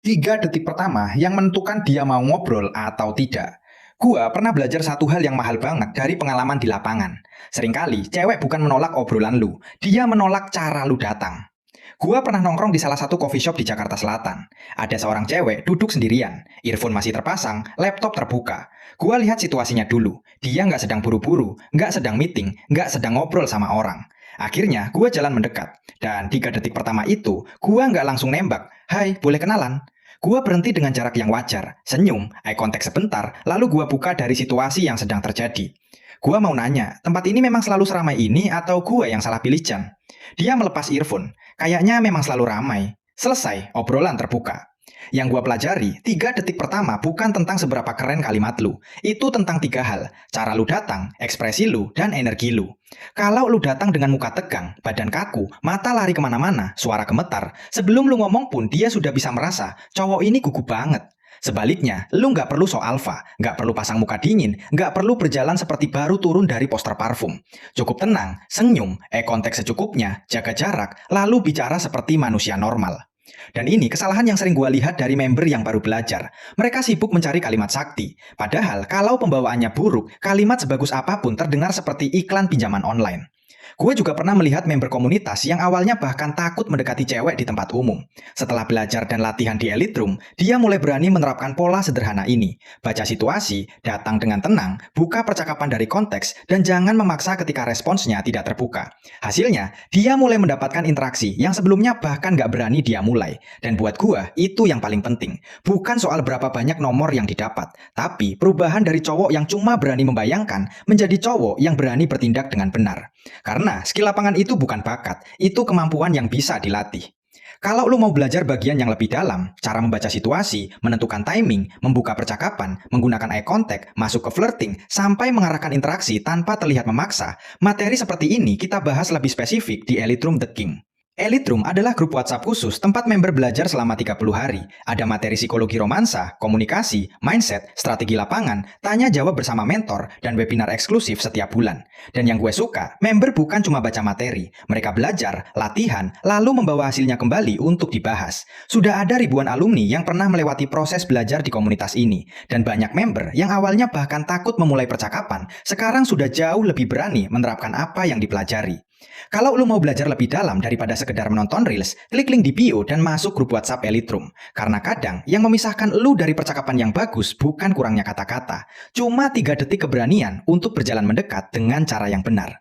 3 detik pertama yang menentukan dia mau ngobrol atau tidak. Gua pernah belajar satu hal yang mahal banget dari pengalaman di lapangan. Seringkali cewek bukan menolak obrolan lu, dia menolak cara lu datang. Gua pernah nongkrong di salah satu coffee shop di Jakarta Selatan. Ada seorang cewek duduk sendirian, earphone masih terpasang, laptop terbuka. Gua lihat situasinya dulu. Dia nggak sedang buru-buru, nggak sedang meeting, nggak sedang ngobrol sama orang. Akhirnya, gua jalan mendekat. Dan 3 detik pertama itu, gua nggak langsung nembak. Hai, boleh kenalan? Gua berhenti dengan jarak yang wajar, senyum, eye contact sebentar, lalu gua buka dari situasi yang sedang terjadi. Gua mau nanya, tempat ini memang selalu seramai ini atau gua yang salah pilih jam? Dia melepas earphone. Kayaknya memang selalu ramai. Selesai, obrolan terbuka. Yang gua pelajari, 3 detik pertama bukan tentang seberapa keren kalimat lu. Itu tentang 3 hal. Cara lu datang, ekspresi lu, dan energi lu. Kalau lu datang dengan muka tegang, badan kaku, mata lari kemana-mana, suara gemetar, sebelum lu ngomong pun dia sudah bisa merasa, cowok ini gugup banget. Sebaliknya, lu nggak perlu so alfa, nggak perlu pasang muka dingin, nggak perlu berjalan seperti baru turun dari poster parfum. Cukup tenang, senyum, contact secukupnya, jaga jarak, lalu bicara seperti manusia normal. Dan ini kesalahan yang sering gue lihat dari member yang baru belajar. Mereka sibuk mencari kalimat sakti. Padahal kalau pembawaannya buruk, kalimat sebagus apapun terdengar seperti iklan pinjaman online. Gue juga pernah melihat member komunitas yang awalnya bahkan takut mendekati cewek di tempat umum. Setelah belajar dan latihan di Elite Room, dia mulai berani menerapkan pola sederhana ini. Baca situasi, datang dengan tenang, buka percakapan dari konteks, dan jangan memaksa ketika responsnya tidak terbuka. Hasilnya, dia mulai mendapatkan interaksi yang sebelumnya bahkan gak berani dia mulai. Dan buat gue, itu yang paling penting. Bukan soal berapa banyak nomor yang didapat, tapi perubahan dari cowok yang cuma berani membayangkan menjadi cowok yang berani bertindak dengan benar. Karena skill lapangan itu bukan bakat, itu kemampuan yang bisa dilatih. Kalau lu mau belajar bagian yang lebih dalam, cara membaca situasi, menentukan timing, membuka percakapan, menggunakan eye contact, masuk ke flirting, sampai mengarahkan interaksi tanpa terlihat memaksa, materi seperti ini kita bahas lebih spesifik di Elite Room The King. Elite Room adalah grup WhatsApp khusus tempat member belajar selama 30 hari. Ada materi psikologi romansa, komunikasi, mindset, strategi lapangan, tanya jawab bersama mentor, dan webinar eksklusif setiap bulan. Dan yang gue suka, member bukan cuma baca materi. Mereka belajar, latihan, lalu membawa hasilnya kembali untuk dibahas. Sudah ada ribuan alumni yang pernah melewati proses belajar di komunitas ini. Dan banyak member yang awalnya bahkan takut memulai percakapan, sekarang sudah jauh lebih berani menerapkan apa yang dipelajari. Kalau lu mau belajar lebih dalam daripada sekedar menonton Reels, klik link di bio dan masuk grup WhatsApp Elite Room. Karena kadang yang memisahkan lu dari percakapan yang bagus bukan kurangnya kata-kata, cuma 3 detik keberanian untuk berjalan mendekat dengan cara yang benar.